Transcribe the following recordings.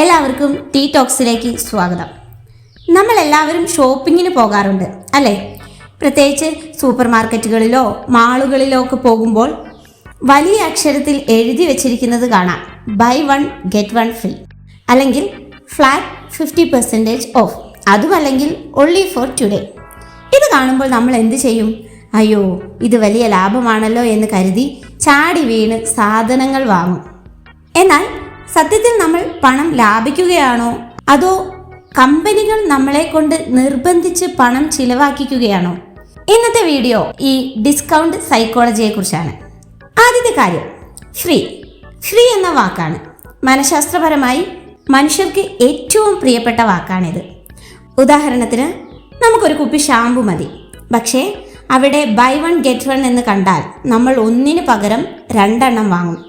എല്ലാവർക്കും ടീ ടോക്സിലേക്ക് സ്വാഗതം. നമ്മളെല്ലാവരും ഷോപ്പിങ്ങിന് പോകാറുണ്ട് അല്ലേ? പ്രത്യേകിച്ച് സൂപ്പർ മാർക്കറ്റുകളിലോ മാളുകളിലോ ഒക്കെ പോകുമ്പോൾ വലിയ അക്ഷരത്തിൽ എഴുതി വെച്ചിരിക്കുന്നത് കാണാം, buy one get one free, അല്ലെങ്കിൽ ഫ്ലാറ്റ് 50% ഓഫ്, അതുമല്ലെങ്കിൽ ഒൺലി ഫോർ ടുഡേ. ഇത് കാണുമ്പോൾ നമ്മൾ എന്ത് ചെയ്യും? അയ്യോ, ഇത് വലിയ ലാഭമാണല്ലോ എന്ന് കരുതി ചാടി വീണ് സാധനങ്ങൾ വാങ്ങും. എന്നാൽ സത്യത്തിൽ നമ്മൾ പണം ലാഭിക്കുകയാണോ അതോ കമ്പനികൾ നമ്മളെ കൊണ്ട് നിർബന്ധിച്ച് പണം ചിലവാക്കിക്കുകയാണോ? ഇന്നത്തെ വീഡിയോ ഈ ഡിസ്കൗണ്ട് സൈക്കോളജിയെ കുറിച്ചാണ്. ആദ്യത്തെ കാര്യം, ഫ്രീ എന്ന വാക്കാണ്. മനഃശാസ്ത്രപരമായി മനുഷ്യർക്ക് ഏറ്റവും പ്രിയപ്പെട്ട വാക്കാണിത്. ഉദാഹരണത്തിന്, നമുക്കൊരു കുപ്പി ഷാമ്പു മതി, പക്ഷേ അവിടെ ബൈ വൺ ഗെറ്റ് വൺ എന്ന് കണ്ടാൽ നമ്മൾ ഒന്നിന് പകരം 2 എണ്ണം വാങ്ങും.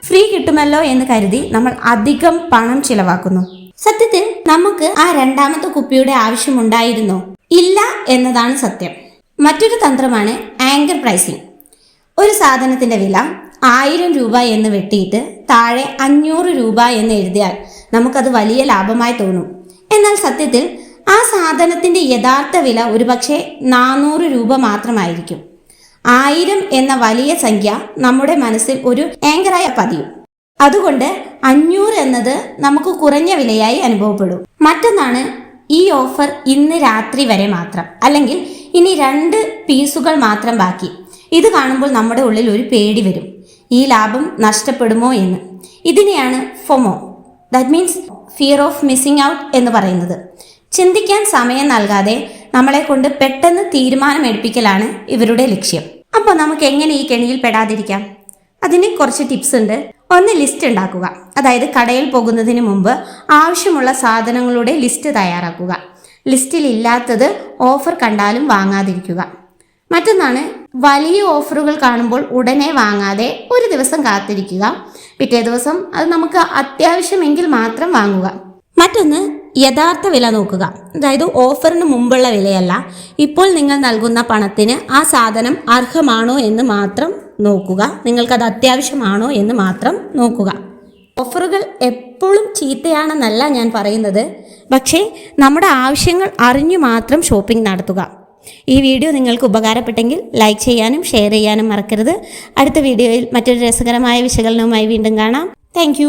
ഫ്രീ കിട്ടുമല്ലോ എന്ന് കരുതി നമ്മൾ അധികം പണം ചിലവാക്കുന്നു. സത്യത്തിൽ നമുക്ക് ആ 2ാമത്തെ കുപ്പിയുടെ ആവശ്യമുണ്ടായിരുന്നോ? ഇല്ല എന്നതാണ് സത്യം. മറ്റൊരു തന്ത്രമാണ് ആങ്കർ പ്രൈസിങ്. ഒരു സാധനത്തിന്റെ വില 1000 രൂപ എന്ന് വെട്ടിയിട്ട് താഴെ 500 രൂപ എന്ന് എഴുതിയാൽ നമുക്കത് വലിയ ലാഭമായി തോന്നും. എന്നാൽ സത്യത്തിൽ ആ സാധനത്തിന്റെ യഥാർത്ഥ വില ഒരുപക്ഷെ 400 രൂപ മാത്രമായിരിക്കും. 1000 എന്ന വലിയ സംഖ്യ നമ്മുടെ മനസ്സിൽ ഒരു ആങ്കറായി പതിയും. അതുകൊണ്ട് 500 എന്നത് നമുക്ക് കുറഞ്ഞ വിലയായി അനുഭവപ്പെടും. മറ്റൊന്നാണ്, ഈ ഓഫർ ഇന്ന് രാത്രി വരെ മാത്രം, അല്ലെങ്കിൽ ഇനി 2 പീസുകൾ മാത്രം ബാക്കി. ഇത് കാണുമ്പോൾ നമ്മുടെ ഉള്ളിൽ ഒരു പേടി വരും, ഈ ലാഭം നഷ്ടപ്പെടുമോ എന്ന്. ഇതിനെയാണ് FOMO, that means fear of missing out എന്ന് പറയുന്നത്. ചിന്തിക്കാൻ സമയം നൽകാതെ നമ്മളെ കൊണ്ട് പെട്ടെന്ന് തീരുമാനമെടുപ്പിക്കലാണ് ഇവരുടെ ലക്ഷ്യം. അപ്പോൾ നമുക്ക് എങ്ങനെ ഈ കെണിയിൽ പെടാതിരിക്കാം? അതിന് കുറച്ച് ടിപ്സ് ഉണ്ട്. ഒന്ന്, ലിസ്റ്റ് ഉണ്ടാക്കുക. അതായത് കടയിൽ പോകുന്നതിന് മുമ്പ് ആവശ്യമുള്ള സാധനങ്ങളുടെ ലിസ്റ്റ് തയ്യാറാക്കുക. ലിസ്റ്റിൽ ഇല്ലാത്തത് ഓഫർ കണ്ടാലും വാങ്ങാതിരിക്കുക. മറ്റൊന്നാണ്, വലിയ ഓഫറുകൾ കാണുമ്പോൾ ഉടനെ വാങ്ങാതെ ഒരു ദിവസം കാത്തിരിക്കുക. പിറ്റേ ദിവസം അത് നമുക്ക് അത്യാവശ്യമെങ്കിൽ മാത്രം വാങ്ങുക. മറ്റൊന്ന്, യഥാർത്ഥ വില നോക്കുക. അതായത് ഓഫറിന് മുമ്പുള്ള വിലയല്ല, ഇപ്പോൾ നിങ്ങൾ നൽകുന്ന പണത്തിന് ആ സാധനം അർഹമാണോ എന്ന് മാത്രം നോക്കുക. നിങ്ങൾക്കത് അത്യാവശ്യമാണോ എന്ന് മാത്രം നോക്കുക. ഓഫറുകൾ എപ്പോഴും ചീത്തയാണെന്നല്ല ഞാൻ പറയുന്നത്, പക്ഷേ നമ്മുടെ ആവശ്യങ്ങൾ അറിഞ്ഞു മാത്രം ഷോപ്പിംഗ് നടത്തുക. ഈ വീഡിയോ നിങ്ങൾക്ക് ഉപകാരപ്പെട്ടെങ്കിൽ ലൈക്ക് ചെയ്യാനും ഷെയർ ചെയ്യാനും മറക്കരുത്. അടുത്ത വീഡിയോയിൽ മറ്റൊരു രസകരമായ വിശകലനവുമായി വീണ്ടും കാണാം. താങ്ക്